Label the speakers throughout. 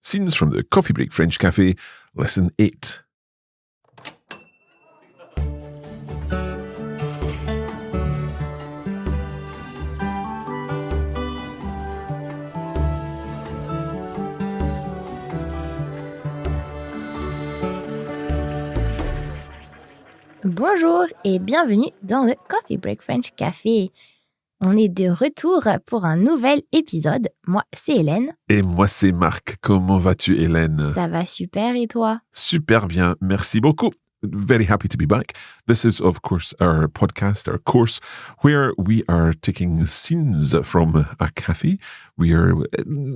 Speaker 1: Scenes from the Coffee Break French Cafe, Lesson 8.
Speaker 2: Bonjour et bienvenue dans le Coffee Break French Café. On est de retour pour un nouvel épisode. Moi, c'est Hélène.
Speaker 1: Et moi, c'est Marc. Comment vas-tu, Hélène?
Speaker 2: Ça va super et toi?
Speaker 1: Super bien, merci beaucoup. Very happy to be back. This is, of course, our podcast, our course, where we are taking scenes from a cafe. We are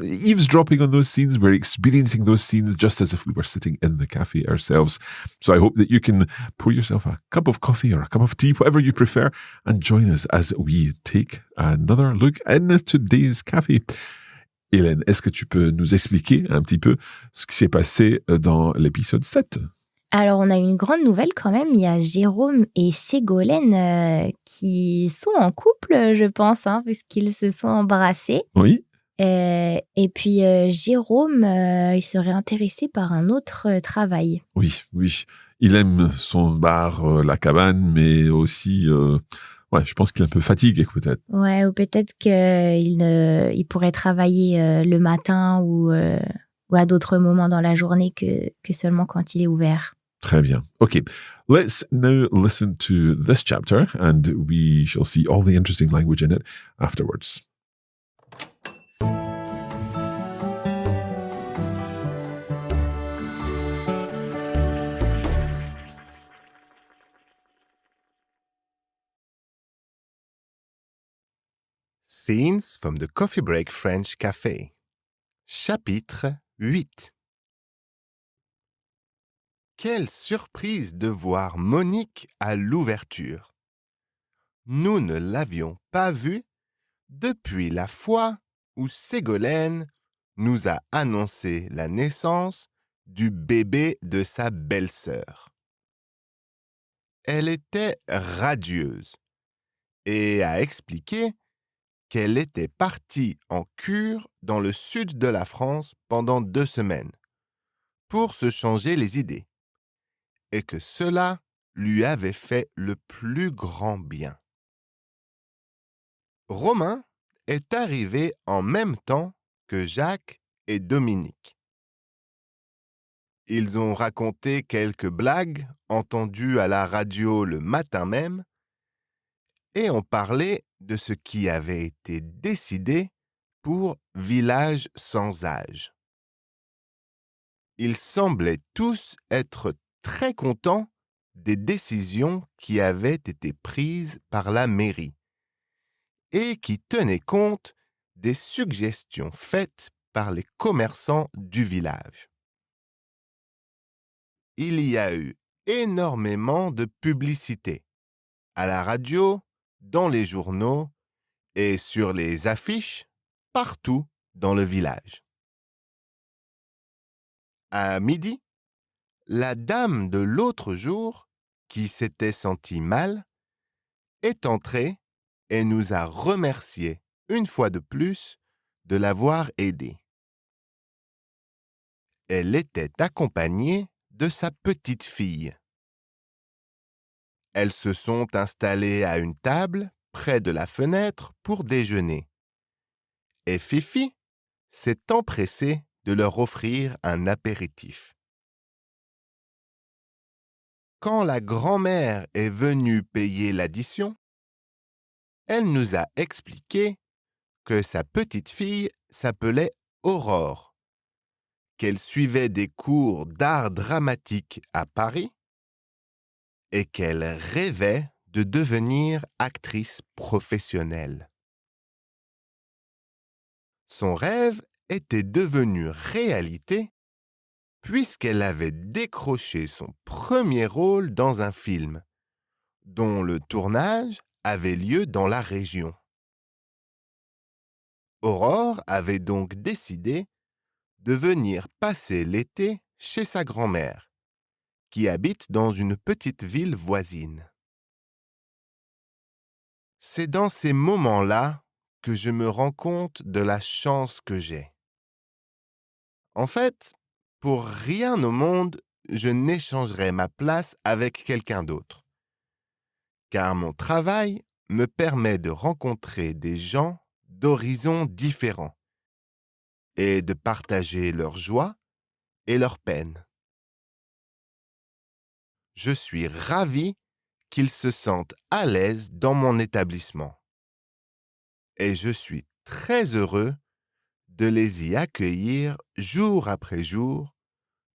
Speaker 1: eavesdropping on those scenes. We're experiencing those scenes just as if we were sitting in the cafe ourselves. So I hope that you can pour yourself a cup of coffee or a cup of tea, whatever you prefer, and join us as we take another look in today's cafe. Hélène, est-ce que tu peux nous expliquer un petit peu ce qui s'est passé dans l'épisode 7?
Speaker 2: Alors, on a une grande nouvelle quand même. Il y a Jérôme et Ségolène qui sont en couple, je pense, puisqu'ils se sont embrassés.
Speaker 1: Oui.
Speaker 2: Et puis, Jérôme, il serait intéressé par un autre travail.
Speaker 1: Oui. Il aime son bar, la cabane, mais aussi... je pense qu'il est un peu fatigué, peut-être.
Speaker 2: Ouais, ou peut-être qu'il pourrait travailler le matin ou à d'autres moments dans la journée que seulement quand il est ouvert.
Speaker 1: Très bien. Okay, let's now listen to this chapter and we shall see all the interesting language in it afterwards.
Speaker 3: Scenes from the Coffee Break French Café. Chapitre 8. Quelle surprise de voir Monique à l'ouverture. Nous ne l'avions pas vue depuis la fois où Ségolène nous a annoncé la naissance du bébé de sa belle-sœur. Elle était radieuse et a expliqué qu'elle était partie en cure dans le sud de la France pendant 2 semaines pour se changer les idées et que cela lui avait fait le plus grand bien. Romain est arrivé en même temps que Jacques et Dominique. Ils ont raconté quelques blagues entendues à la radio le matin même et ont parlé de ce qui avait été décidé pour Village sans âge. Ils semblaient tous être très contents des décisions qui avaient été prises par la mairie et qui tenaient compte des suggestions faites par les commerçants du village. Il y a eu énormément de publicité à la radio, dans les journaux et sur les affiches partout dans le village. À midi, la dame de l'autre jour, qui s'était sentie mal, est entrée et nous a remerciés une fois de plus de l'avoir aidée. Elle était accompagnée de sa petite fille. Elles se sont installées à une table près de la fenêtre pour déjeuner. Et Fifi s'est empressée de leur offrir un apéritif. Quand la grand-mère est venue payer l'addition, elle nous a expliqué que sa petite fille s'appelait Aurore, qu'elle suivait des cours d'art dramatique à Paris et qu'elle rêvait de devenir actrice professionnelle. Son rêve était devenu réalité puisqu'elle avait décroché son premier rôle dans un film, dont le tournage avait lieu dans la région. Aurore avait donc décidé de venir passer l'été chez sa grand-mère, qui habite dans une petite ville voisine. C'est dans ces moments-là que je me rends compte de la chance que j'ai. En fait, pour rien au monde, je n'échangerai ma place avec quelqu'un d'autre. Car mon travail me permet de rencontrer des gens d'horizons différents et de partager leur joie et leur peine. Je suis ravi qu'ils se sentent à l'aise dans mon établissement. Et je suis très heureux de les y accueillir jour après jour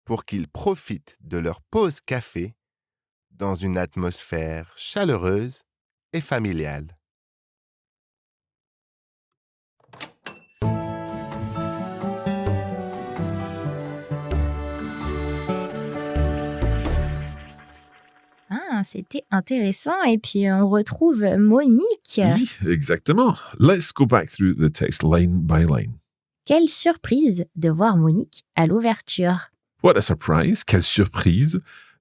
Speaker 3: pour qu'ils profitent de leur pause café dans une atmosphère chaleureuse et familiale.
Speaker 2: Ah, c'était intéressant. Et puis, on retrouve Monique.
Speaker 1: Oui, exactement. Let's go back through the text line by line.
Speaker 2: Quelle surprise de voir Monique à l'ouverture.
Speaker 1: What a surprise! Quelle surprise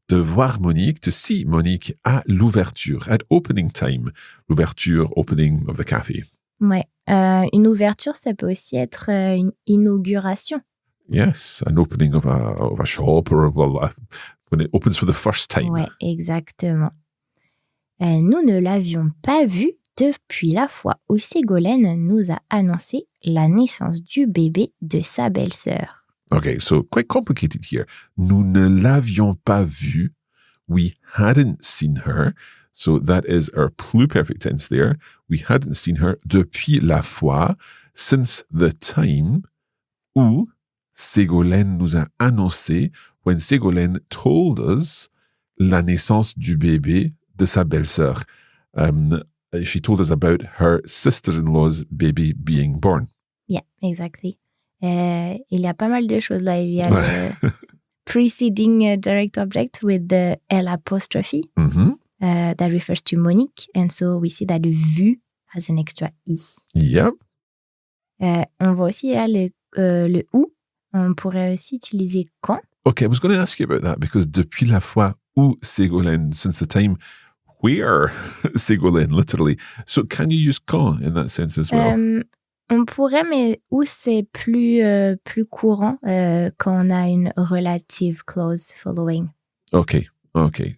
Speaker 1: de voir Monique, to see Monique à l'ouverture, at opening time. L'ouverture, opening of the café.
Speaker 2: Ouais. Une ouverture, ça peut aussi être une inauguration.
Speaker 1: Yes, an opening of a shop or when it opens for the first time.
Speaker 2: Ouais, exactement. Nous ne l'avions pas vue depuis la fois où Ségolène nous a annoncé la naissance du bébé de sa belle-sœur.
Speaker 1: Okay, so quite complicated here. Nous ne l'avions pas vue. We hadn't seen her. So that is our pluperfect tense there. We hadn't seen her depuis la fois, since the time où Ségolène nous a annoncé, when Ségolène told us la naissance du bébé de sa belle-sœur. She told us about her sister-in-law's baby being born.
Speaker 2: Yeah, exactly. Il y a pas mal de choses là. Il y a le preceding direct object with the L apostrophe
Speaker 1: Mm-hmm.
Speaker 2: That refers to Monique. And so we see that le vu has an extra I.
Speaker 1: Yep.
Speaker 2: On voit aussi le ou. On pourrait aussi utiliser quand.
Speaker 1: Okay, I was going to ask you about that because depuis la fois où Ségolène, since the time where Ségolène, literally. So can you use quand in that sense as well?
Speaker 2: On pourrait, mais où c'est plus courant quand on a une relative clause following.
Speaker 1: Okay.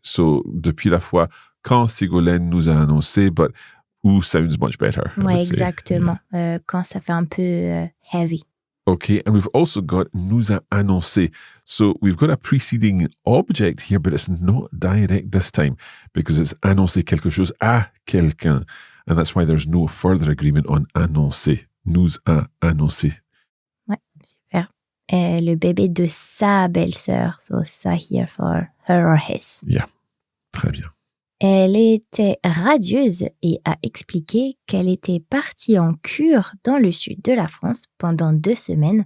Speaker 1: So depuis la fois quand Ségolène nous a annoncé, but où sounds much better. I
Speaker 2: Ouais,
Speaker 1: would say.
Speaker 2: exactement. Quand ça fait un peu heavy.
Speaker 1: Okay, and we've also got nous a annoncé. So we've got a preceding object here, but it's not direct this time because it's annoncé quelque chose à quelqu'un. And that's why there's no further agreement on annoncer. Nous a annoncé.
Speaker 2: Ouais, super. Le bébé de sa belle-sœur. So ça here for her or his.
Speaker 1: Yeah, très bien.
Speaker 2: Elle était radieuse et a expliqué qu'elle était partie en cure dans le sud de la France pendant 2 semaines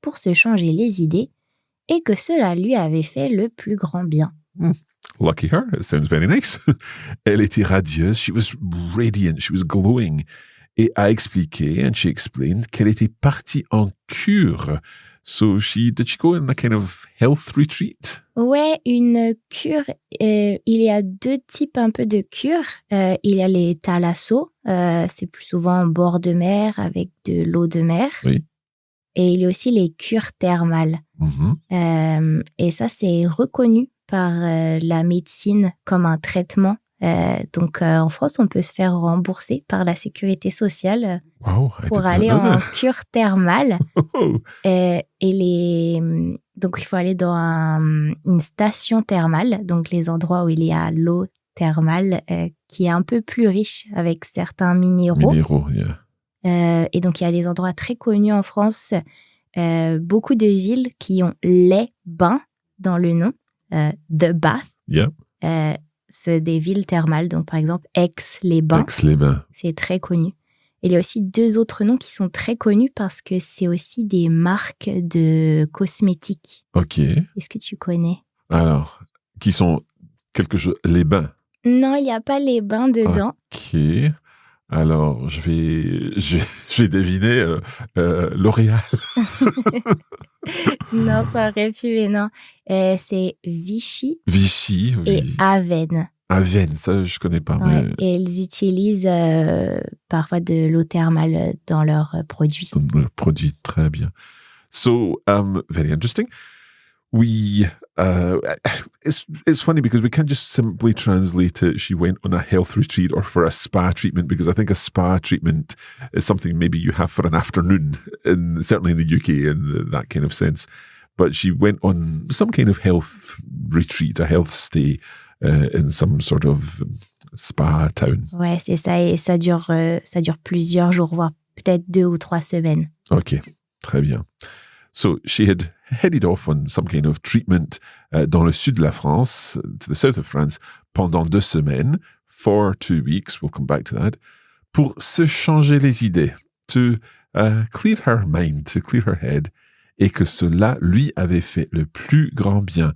Speaker 2: pour se changer les idées et que cela lui avait fait le plus grand bien.
Speaker 1: Lucky her. It sounds very nice. Elle était radieuse. She was radiant. She was glowing. Et a expliqué, and she explained, qu'elle était partie en cure. So did she go in a kind of health retreat?
Speaker 2: Ouais, une cure. Il y a 2 types un peu de cures. Il y a les thalassos. C'est plus souvent en bord de mer avec de l'eau de mer.
Speaker 1: Oui.
Speaker 2: Et il y a aussi les cures thermales.
Speaker 1: Mm-hmm.
Speaker 2: Et ça, c'est reconnu par la médecine comme un traitement. Donc, en France, on peut se faire rembourser par la sécurité sociale
Speaker 1: Wow,
Speaker 2: pour aller en cure thermale.
Speaker 1: Oh.
Speaker 2: Donc, il faut aller dans une station thermale, donc les endroits où il y a l'eau thermale qui est un peu plus riche avec certains minéraux.
Speaker 1: Yeah.
Speaker 2: Et donc, il y a des endroits très connus en France, beaucoup de villes qui ont les bains dans le nom, The Bath.
Speaker 1: Yep.
Speaker 2: C'est des villes thermales, donc par exemple Aix-les-Bains.
Speaker 1: Aix-les-Bains.
Speaker 2: C'est très connu. Il y a aussi 2 autres noms qui sont très connus parce que c'est aussi des marques de cosmétiques.
Speaker 1: Ok.
Speaker 2: Est-ce que tu connais?
Speaker 1: Alors, qui sont quelque chose, les bains?
Speaker 2: Non, il n'y a pas les bains dedans.
Speaker 1: Ok. Alors, je vais deviner L'Oréal.
Speaker 2: Non, ça aurait pu, mais non. C'est Vichy.
Speaker 1: Vichy, oui.
Speaker 2: Et Aven.
Speaker 1: Aven, ça, je connais pas.
Speaker 2: Ouais,
Speaker 1: mais...
Speaker 2: Et ils utilisent parfois de l'eau thermale dans leurs produits.
Speaker 1: Dans leurs produits, très bien. So, very interesting. We, it's funny because we can't just simply translate it, she went on a health retreat or for a spa treatment, because I think a spa treatment is something maybe you have for an afternoon, certainly in the UK in that kind of sense. But she went on some kind of health retreat, a health stay in some sort of spa town.
Speaker 2: Ouais, c'est ça, et ça dure plusieurs jours, voire peut-être 2 ou 3 semaines.
Speaker 1: Ok, très bien. So she had headed off on some kind of treatment dans le sud de la France, to the south of France, pendant 2 semaines, for 2 weeks, we'll come back to that, pour se changer les idées, to clear her mind, to clear her head, et que cela lui avait fait le plus grand bien,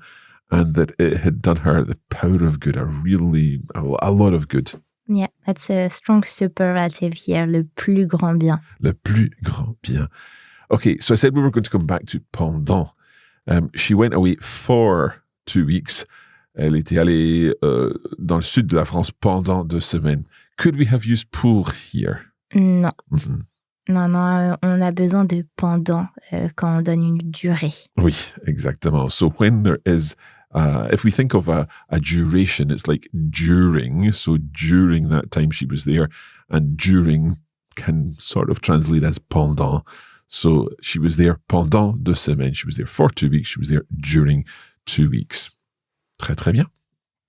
Speaker 1: and that it had done her the power of good, a lot of good.
Speaker 2: Yeah, that's a strong superlative here, le plus grand bien.
Speaker 1: Le plus grand bien. Okay, so I said we were going to come back to pendant. She went away for 2 weeks. Elle était allée dans le sud de la France pendant 2 semaines. Could we have used pour here?
Speaker 2: Non.
Speaker 1: Mm-hmm.
Speaker 2: Non, on a besoin de pendant quand on donne une durée.
Speaker 1: Oui, exactement. So when there is, if we think of a duration, it's like during. So during that time she was there, and during can sort of translate as pendant. So she was there pendant 2 semaines. She was there for 2 weeks. She was there during 2 weeks. Très, très bien.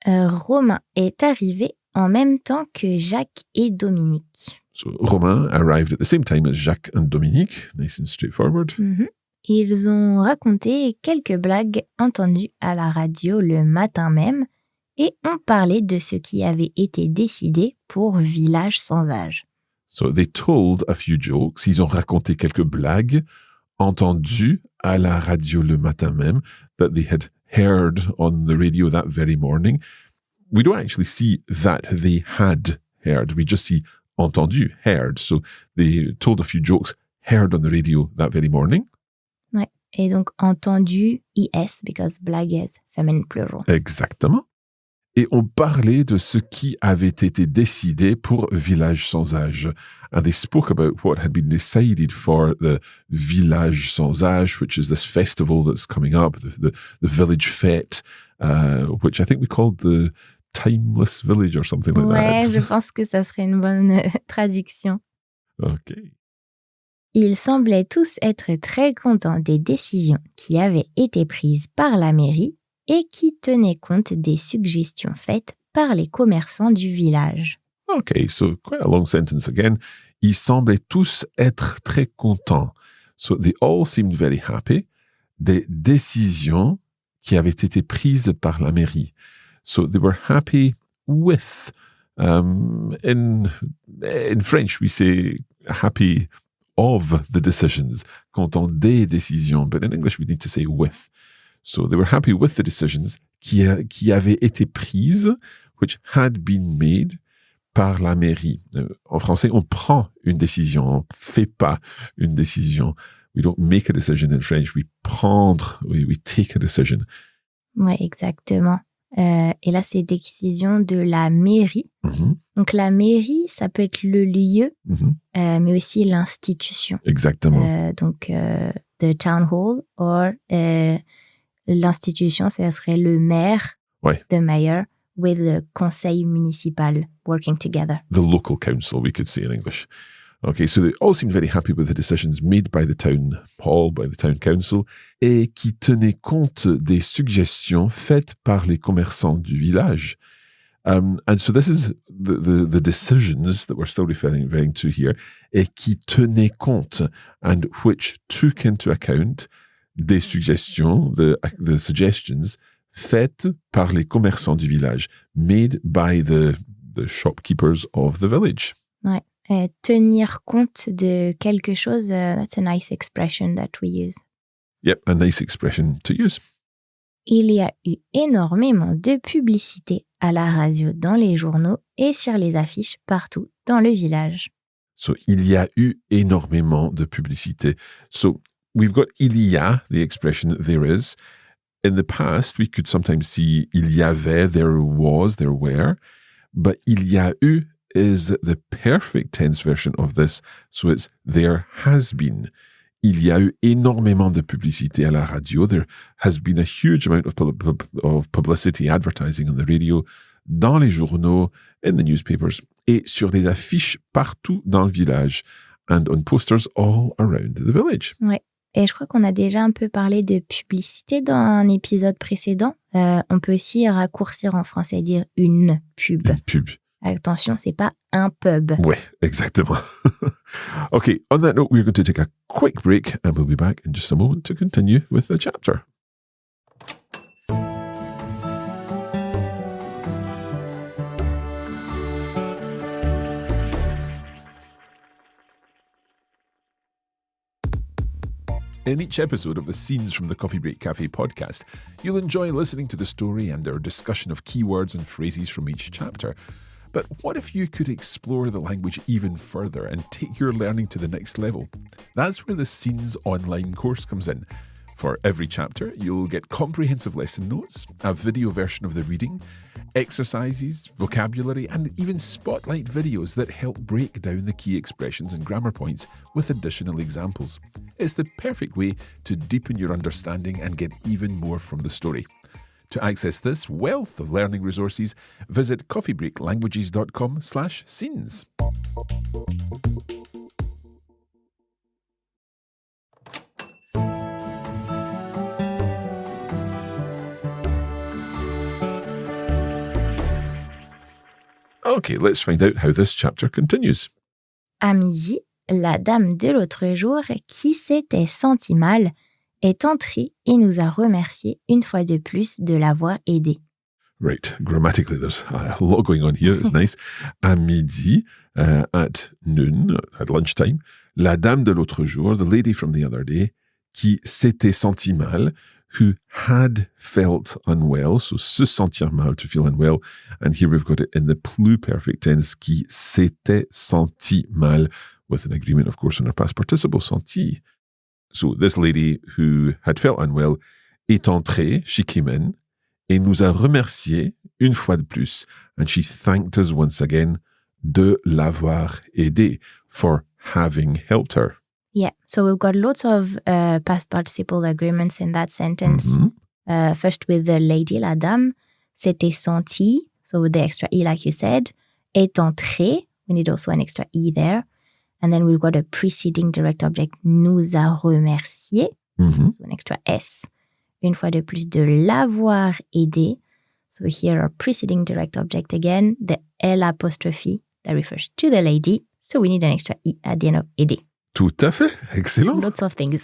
Speaker 2: Romain est arrivé en même temps que Jacques et Dominique.
Speaker 1: So Romain arrived at the same time as Jacques and Dominique. Nice and straightforward.
Speaker 2: Mm-hmm. Ils ont raconté quelques blagues entendues à la radio le matin même et ont parlé de ce qui avait été décidé pour Village sans âge.
Speaker 1: So they told a few jokes. Ils ont raconté quelques blagues entendues à la radio le matin même that they had heard on the radio that very morning. We don't actually see that they had heard. We just see entendu, heard. So they told a few jokes heard on the radio that very morning.
Speaker 2: Ouais. Et donc entendu IS because blague is feminine plural.
Speaker 1: Exactement. Et on parlait de ce qui avait été décidé pour Village sans âge. And they spoke about what had been decided for the Village sans âge, which is this festival that's coming up, the village fête, which I think we called the Timeless Village or something like that.
Speaker 2: Ouais, je pense que ça serait une bonne traduction.
Speaker 1: OK.
Speaker 2: Ils semblaient tous être très contents des décisions qui avaient été prises par la mairie et qui tenaient compte des suggestions faites par les commerçants du village.
Speaker 1: Okay, so quite a long sentence again. Ils semblaient tous être très contents. So they all seemed very happy. Des décisions qui avaient été prises par la mairie. So they were happy with. In French, we say happy of the decisions, content des décisions, but in English we need to say with. So they were happy with the decisions qui avaient été prises, which had been made par la mairie. En français, on prend une décision, on ne fait pas une décision. We don't make a decision in French, we take a decision.
Speaker 2: Oui, exactement. Et là, c'est décision de la mairie.
Speaker 1: Mm-hmm.
Speaker 2: Donc, la mairie, ça peut être le lieu,
Speaker 1: Mm-hmm.
Speaker 2: mais aussi l'institution.
Speaker 1: Exactement.
Speaker 2: Donc, the town hall, or l'institution, ça serait le maire,
Speaker 1: Ouais.
Speaker 2: the mayor, with the conseil municipal working together.
Speaker 1: The local council, we could say in English. Okay, so they all seemed very happy with the decisions made by the town hall, by the town council, et qui tenaient compte des suggestions faites par les commerçants du village. And so this is the decisions that we're still referring to here, et qui tenaient compte, and which took into account des suggestions, the suggestions faites par les commerçants du village, made by the shopkeepers of the village.
Speaker 2: Ouais. Tenir compte de quelque chose, that's a nice expression that we use.
Speaker 1: Yep, a nice expression to use.
Speaker 2: Il y a eu énormément de publicité à la radio, dans les journaux et sur les affiches partout dans le village.
Speaker 1: So, il y a eu énormément de publicité. So, we've got il y a, the expression there is. In the past, we could sometimes see il y avait, there was, there were. But il y a eu is the perfect tense version of this. So, it's there has been. Il y a eu énormément de publicité à la radio. There has been a huge amount of publicity, advertising on the radio, dans les journaux, in the newspapers, et sur des affiches partout dans le village, and on posters all around the village.
Speaker 2: Ouais. Et je crois qu'on a déjà un peu parlé de publicité dans un épisode précédent. On peut aussi raccourcir en français et dire une pub.
Speaker 1: Une pub.
Speaker 2: Attention, c'est pas un pub.
Speaker 1: Ouais, exactement. Okay, on that note, we're going to take a quick break and we'll be back in just a moment to continue with the chapter. In each episode of the Scenes from the Coffee Break Cafe podcast, you'll enjoy listening to the story and our discussion of keywords and phrases from each chapter. But what if you could explore the language even further and take your learning to the next level? That's where the Scenes online course comes in. For every chapter, you'll get comprehensive lesson notes, a video version of the reading, exercises, vocabulary, and even spotlight videos that help break down the key expressions and grammar points with additional examples. It's the perfect way to deepen your understanding and get even more from the story. To access this wealth of learning resources, visit coffeebreaklanguages.com/scenes. Okay, let's find out how this chapter continues.
Speaker 2: À midi, la dame de l'autre jour, qui s'était sentie mal, est entrée et nous a remercié une fois de plus de l'avoir aidée.
Speaker 1: Right, grammatically, there's a lot going on here. It's nice. À midi, at noon, at lunchtime, la dame de l'autre jour, the lady from the other day, qui s'était sentie mal, who had felt unwell, so se sentir mal, to feel unwell. And here we've got it in the pluperfect tense, qui s'était senti mal, with an agreement, of course, on her past participle, senti. So this lady who had felt unwell est entrée, she came in, et nous a remercié une fois de plus, and she thanked us once again de l'avoir aidée, for having helped her.
Speaker 2: Yeah, so we've got lots of past participle agreements in that sentence.
Speaker 1: Mm-hmm.
Speaker 2: First with the lady, la dame, s'était senti, so with the extra E like you said, est entrée, we need also an extra E there. And then we've got a preceding direct object, nous a remercié,
Speaker 1: Mm-hmm.
Speaker 2: so an extra S. Une fois de plus, de l'avoir aidé. So here our preceding direct object again, the L apostrophe that refers to the lady. So we need an extra E at the end of aidé.
Speaker 1: Tout à fait. Excellent.
Speaker 2: Lots of things.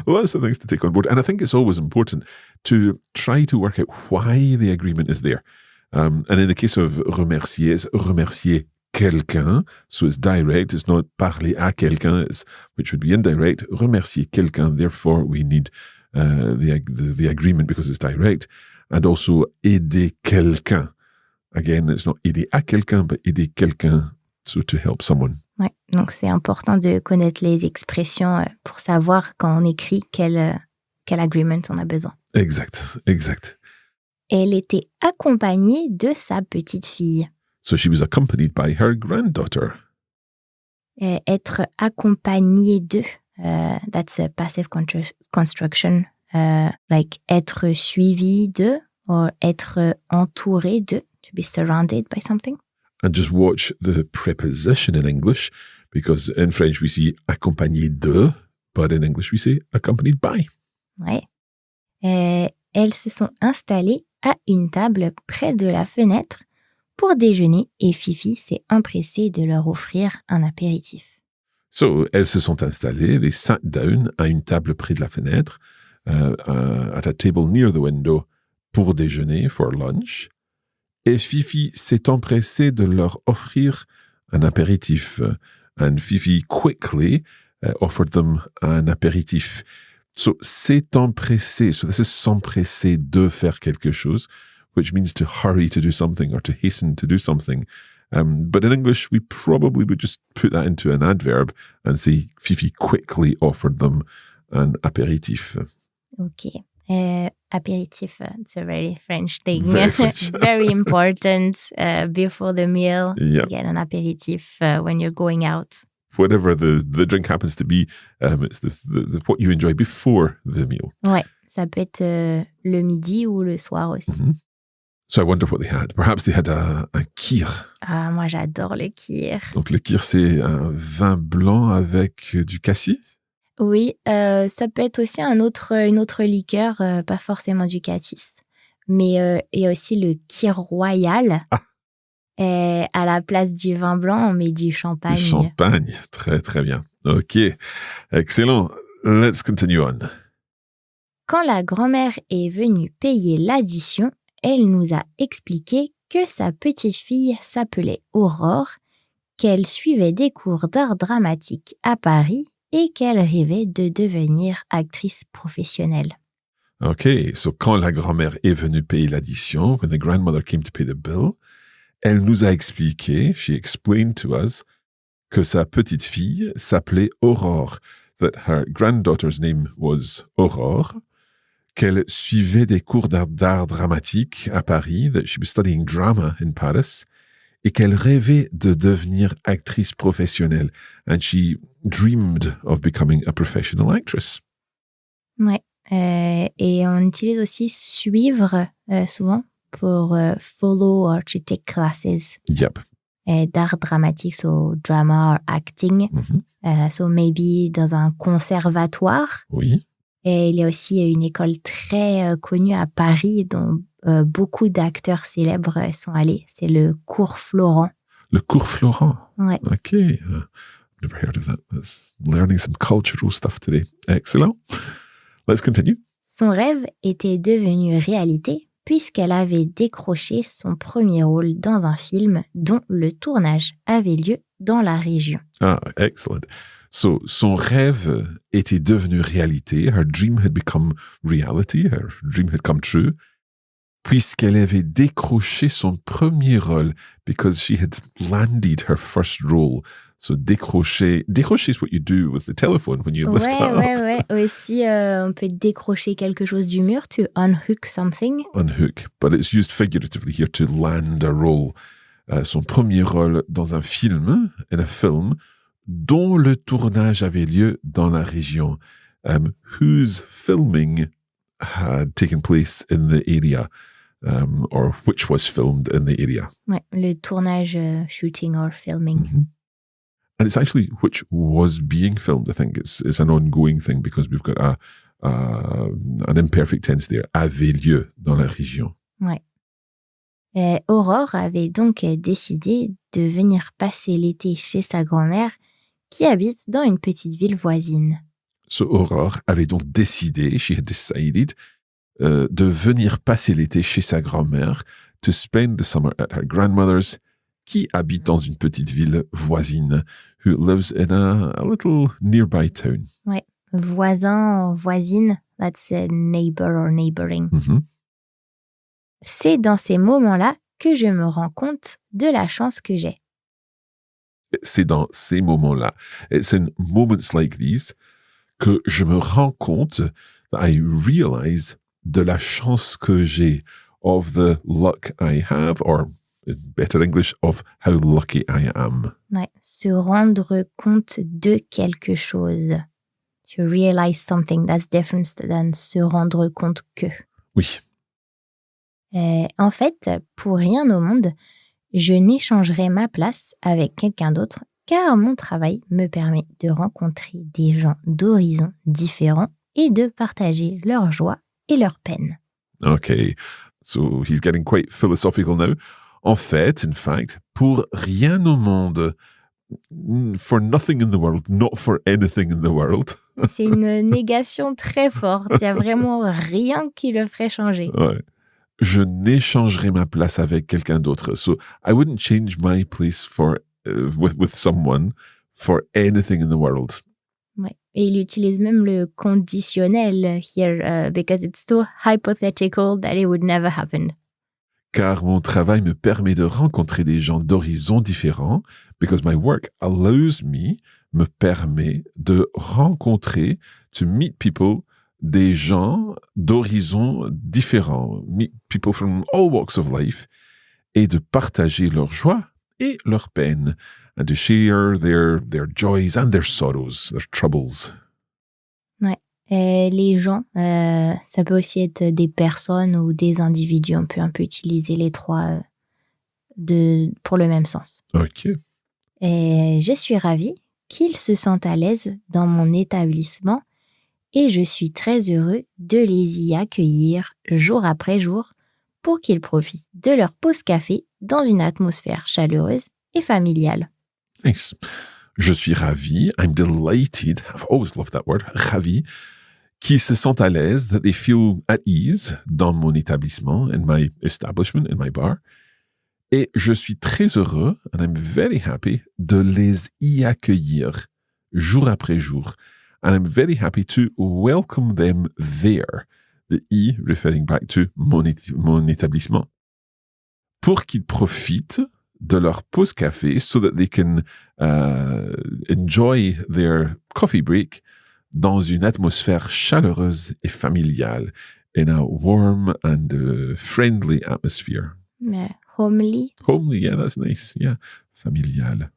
Speaker 1: Lots of things to take on board. And I think it's always important to try to work out why the agreement is there. And in the case of remercier, it's remercier quelqu'un. So it's direct. It's not parler à quelqu'un, which would be indirect. Remercier quelqu'un. Therefore, we need the agreement because it's direct. And also aider quelqu'un. Again, it's not aider à quelqu'un, but aider quelqu'un. So to help someone.
Speaker 2: Ouais, donc c'est important de connaître les expressions pour savoir quand on écrit quel agreement on a besoin.
Speaker 1: Exact.
Speaker 2: Elle était accompagnée de sa petite fille.
Speaker 1: So she was accompanied by her granddaughter.
Speaker 2: Être accompagné de, that's a passive construction, like être suivi de, or être entouré de, to be surrounded by something.
Speaker 1: And just watch the preposition in English, because in French we see accompagné de, but in English we say accompanied by.
Speaker 2: Ouais. Elles se sont installées à une table près de la fenêtre pour déjeuner et Fifi s'est empressée de leur offrir un apéritif.
Speaker 1: So, elles se sont installées, they sat down à une table près de la fenêtre, at a table near the window, pour déjeuner, for lunch. Et Fifi s'est empressée de leur offrir un apéritif. And Fifi quickly offered them an apéritif. So, s'est empressé. So, this is s'empresser de faire quelque chose, which means to hurry to do something or to hasten to do something. But in English, we probably would just put that into an adverb and say Fifi quickly offered them an apéritif.
Speaker 2: Ok. Apéritif, it's a very French thing.
Speaker 1: Very French.
Speaker 2: Very important before the meal.
Speaker 1: Yeah.
Speaker 2: You get an apéritif when you're going out.
Speaker 1: whatever the drink happens to be, it's what you enjoy before the meal.
Speaker 2: Ouais, ça peut être le midi ou le soir aussi.
Speaker 1: So I wonder what they had. Perhaps they had un kir.
Speaker 2: Ah, moi j'adore le kir.
Speaker 1: Donc le kir, c'est un vin blanc avec du cassis.
Speaker 2: Oui, ça peut être aussi une autre liqueur, pas forcément du cassis. Mais il y a aussi le kir royal. À la place du vin blanc, on met du champagne.
Speaker 1: Du champagne, très très bien. Ok, excellent. Let's continue on.
Speaker 2: Quand la grand-mère est venue payer l'addition, elle nous a expliqué que sa petite-fille s'appelait Aurore, qu'elle suivait des cours d'art dramatique à Paris et qu'elle rêvait de devenir actrice professionnelle.
Speaker 1: Okay, so quand la grand-mère est venue payer l'addition, when the grandmother came to pay the bill, elle nous a expliqué, she explained to us, que sa petite fille s'appelait Aurore, that her granddaughter's name was Aurore, qu'elle suivait des cours d'art dramatique à Paris, that she was studying drama in Paris, et qu'elle rêvait de devenir actrice professionnelle, and she dreamed of becoming a professional actress.
Speaker 2: Ouais, et on utilise aussi suivre souvent pour follow or to take classes.
Speaker 1: Yep.
Speaker 2: D'art dramatique, so drama or acting. So maybe dans un conservatoire.
Speaker 1: Oui.
Speaker 2: Et il y a aussi une école très connue à Paris dont beaucoup d'acteurs célèbres sont allés. C'est le cours Florent.
Speaker 1: Le cours Florent?
Speaker 2: Ouais.
Speaker 1: OK. Never heard of that. That's learning some cultural stuff today. Excellent. Let's continue.
Speaker 2: Son rêve était devenu réalité puisqu'elle avait décroché son premier rôle dans un film dont le tournage avait lieu dans la région.
Speaker 1: Ah, excellent. So, son rêve était devenu réalité. Her dream had become reality. Her dream had come true. Puisqu'elle avait décroché son premier rôle, because she had landed her first role. So, décrocher is what you do with the telephone when you lift it up.
Speaker 2: Ouais. Aussi, on peut décrocher quelque chose du mur, to unhook something.
Speaker 1: Unhook, but it's used figuratively here to land a role. Son premier rôle dans un film, dont le tournage avait lieu dans la région, whose filming had taken place in the area, or which was filmed in the area.
Speaker 2: Ouais, le tournage, shooting or filming.
Speaker 1: Mm-hmm. And it's actually which was being filmed. I think it's an ongoing thing because we've got an imperfect tense there. Avait lieu dans la région.
Speaker 2: Ouais. Aurore avait donc décidé de venir passer l'été chez sa grand-mère qui habite dans une petite ville voisine.
Speaker 1: So Aurore avait donc décidé, she had decided, de venir passer l'été chez sa grand-mère, to spend the summer at her grandmother's, qui habite dans une petite ville voisine, who lives in a little nearby town.
Speaker 2: Ouais, voisin, voisine, that's a neighbor or neighboring.
Speaker 1: Mm-hmm.
Speaker 2: C'est dans ces moments-là que je me rends compte de la chance que j'ai.
Speaker 1: C'est dans ces moments-là. It's in moments like these que je me rends compte, that I realize de la chance que j'ai, of the luck I have, or in better English, of how lucky I am.
Speaker 2: Ouais, se rendre compte de quelque chose. To realize something, that's different than se rendre compte que.
Speaker 1: Oui.
Speaker 2: En fait, pour rien au monde, je n'échangerai ma place avec quelqu'un d'autre car mon travail me permet de rencontrer des gens d'horizons différents et de partager leur joie et leur peine.
Speaker 1: Okay, so he's getting quite philosophical now. En fait, in fact, pour rien au monde, for nothing in the world, not for anything in the world.
Speaker 2: C'est une négation très forte. Il n'y a vraiment rien qui le ferait changer.
Speaker 1: Ouais. Je n'échangerai ma place avec quelqu'un d'autre. So I wouldn't change my place for with someone for anything in the world.
Speaker 2: Ouais. Et il utilise même le conditionnel here because it's so hypothetical that it would never happen.
Speaker 1: Car mon travail me permet de rencontrer des gens d'horizons différents, because my work allows me permet de rencontrer, to meet people, des gens d'horizons différents, meet people from all walks of life, et de partager leur joie et leur peine, and to share their joys and their sorrows, their troubles.
Speaker 2: Et les gens, ça peut aussi être des personnes ou des individus. On peut un peu utiliser les trois pour le même sens.
Speaker 1: OK.
Speaker 2: Et je suis ravie qu'ils se sentent à l'aise dans mon établissement et je suis très heureux de les y accueillir jour après jour pour qu'ils profitent de leur pause café dans une atmosphère chaleureuse et familiale.
Speaker 1: Nice. Je suis ravi. I'm delighted. I've always loved that word. Ravi. Qui se sentent à l'aise, that they feel at ease dans mon établissement, in my establishment, in my bar. Et je suis très heureux, and I'm very happy, de les y accueillir jour après jour. And I'm very happy to welcome them there. The I referring back to mon établissement. Pour qu'ils profitent de leur pause café so that they can enjoy their coffee break dans une atmosphère chaleureuse et familiale, in a warm and friendly atmosphere.
Speaker 2: Homely.
Speaker 1: Homely, yeah, that's nice. Yeah, familial.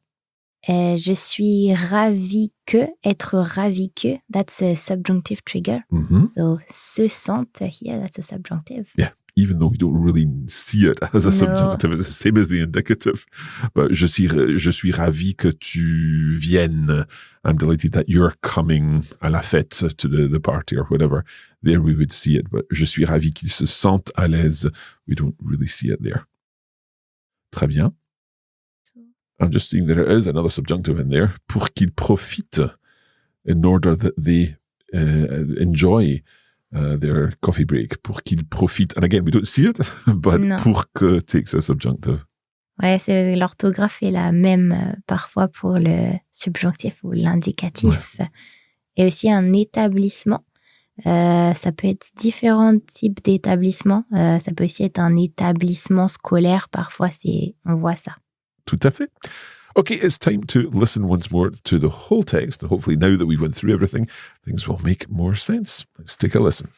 Speaker 2: Je suis ravie que, être ravi que, that's a subjunctive trigger.
Speaker 1: Mm-hmm.
Speaker 2: So, se sentent here, that's a subjunctive.
Speaker 1: Yeah, even though we don't really see it as a subjunctive, it's the same as the indicative. But je suis ravi que tu viennes. I'm delighted that you're coming à la fête, to the party or whatever. There we would see it, but je suis ravi qu'ils se sentent à l'aise. We don't really see it there. Très bien. I'm just seeing there is another subjunctive in there. Pour qu'ils profitent, in order that they enjoy their coffee break. Pour qu'ils profitent. And again, we don't see it, but
Speaker 2: Non.
Speaker 1: pour que takes a subjunctive.
Speaker 2: Ouais, l'orthographe est la même parfois pour le subjonctif ou l'indicatif. Ouais. Et aussi un établissement. Ça peut être différents types d'établissements. Ça peut aussi être un établissement scolaire. Parfois, on voit ça.
Speaker 1: Tout à fait. Okay, it's time to listen once more to the whole text. And hopefully now that we've went through everything, things will make more sense. Let's take a listen.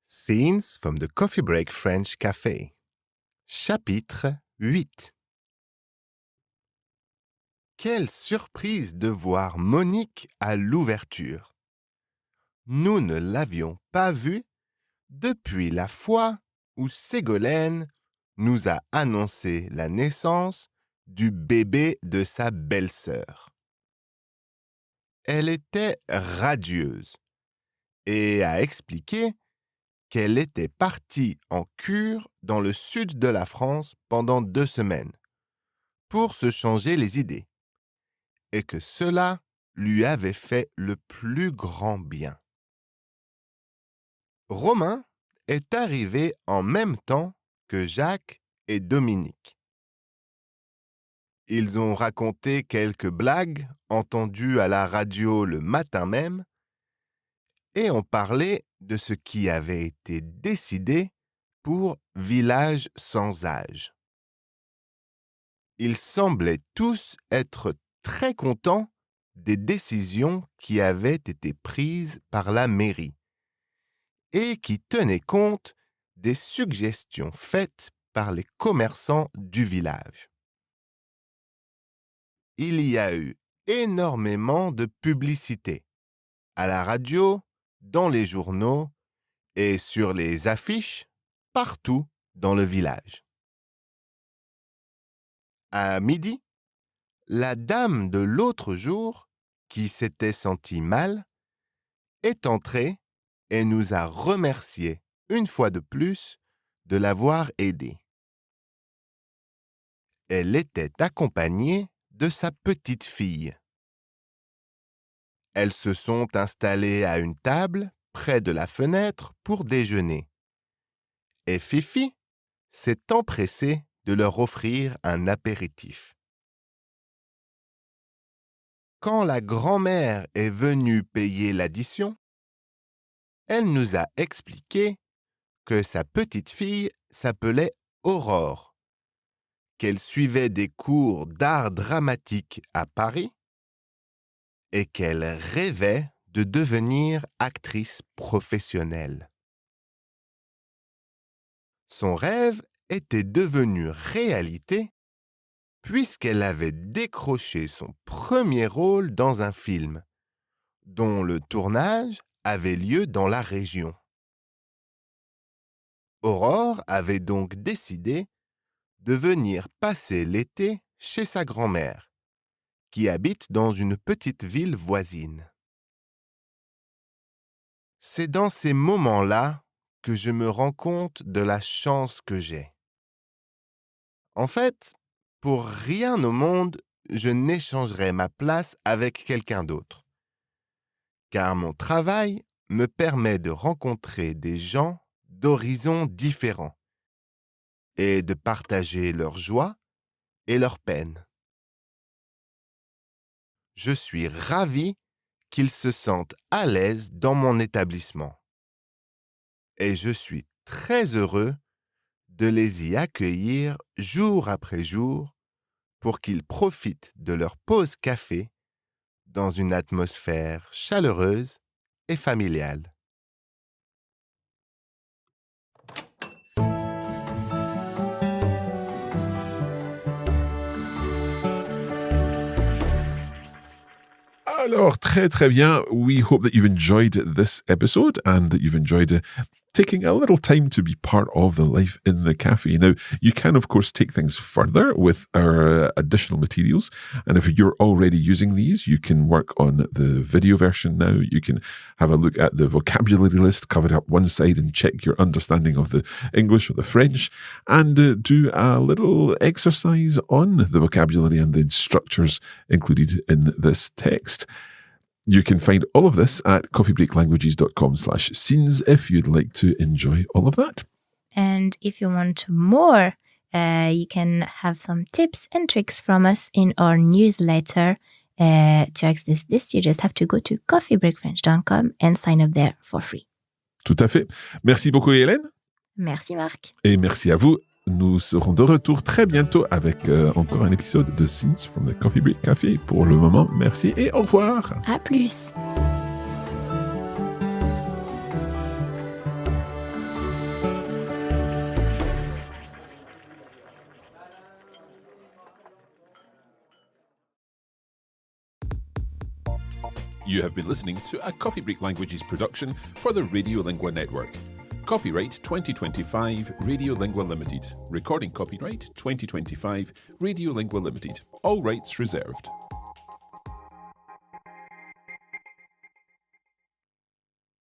Speaker 3: Scenes from the Coffee Break French Café. Chapitre 8. Quelle surprise de voir Monique à l'ouverture. Nous ne l'avions pas vue depuis la fois où Ségolène nous a annoncé la naissance du bébé de sa belle-sœur. Elle était radieuse et a expliqué qu'elle était partie en cure dans le sud de la France pendant 2 semaines pour se changer les idées et que cela lui avait fait le plus grand bien. Romain est arrivé en même temps que Jacques et Dominique. Ils ont raconté quelques blagues entendues à la radio le matin même et ont parlé de ce qui avait été décidé pour Village sans âge. Ils semblaient tous être très contents des décisions qui avaient été prises par la mairie et qui tenaient compte des suggestions faites par les commerçants du village. Il y a eu énormément de publicité, à la radio, dans les journaux et sur les affiches partout dans le village. À midi, la dame de l'autre jour, qui s'était sentie mal, est entrée et nous a remerciés une fois de plus de l'avoir aidée. Elle était accompagnée de sa petite fille. Elles se sont installées à une table près de la fenêtre pour déjeuner. Et Fifi s'est empressée de leur offrir un apéritif. Quand la grand-mère est venue payer l'addition, elle nous a expliqué que sa petite fille s'appelait Aurore, qu'elle suivait des cours d'art dramatique à Paris et qu'elle rêvait de devenir actrice professionnelle. Son rêve était devenue réalité puisqu'elle avait décroché son premier rôle dans un film, dont le tournage avait lieu dans la région. Aurore avait donc décidé de venir passer l'été chez sa grand-mère, qui habite dans une petite ville voisine. C'est dans ces moments-là que je me rends compte de la chance que j'ai. En fait, pour rien au monde, je n'échangerais ma place avec quelqu'un d'autre, car mon travail me permet de rencontrer des gens d'horizons différents et de partager leur joie et leur peine. Je suis ravi qu'ils se sentent à l'aise dans mon établissement. Et je suis très heureux de les y accueillir jour après jour pour qu'ils profitent de leur pause café dans une atmosphère chaleureuse et familiale.
Speaker 1: Alors, très, très bien. We hope that you've enjoyed this episode and that you've enjoyed taking a little time to be part of the life in the cafe. Now, you can, of course, take things further with our additional materials. And if you're already using these, you can work on the video version now. You can have a look at the vocabulary list covered up one side and check your understanding of the English or the French and do a little exercise on the vocabulary and the structures included in this text. You can find all of this at coffeebreaklanguages.com/scenes if you'd like to enjoy all of that.
Speaker 2: And if you want more, you can have some tips and tricks from us in our newsletter. To access this, you just have to go to coffeebreakfrench.com and sign up there for free.
Speaker 1: Tout à fait. Merci beaucoup, Hélène.
Speaker 2: Merci, Marc.
Speaker 1: Et merci à vous. Nous serons de retour très bientôt avec encore un épisode de Scenes from the Coffee Break Café. Pour le moment, merci et au revoir.
Speaker 2: À plus.
Speaker 1: You have been listening to a Coffee Break Languages production for the Radiolingua Network. Copyright 2025 Radiolingua Limited. Recording copyright 2025 Radiolingua Limited. All rights reserved.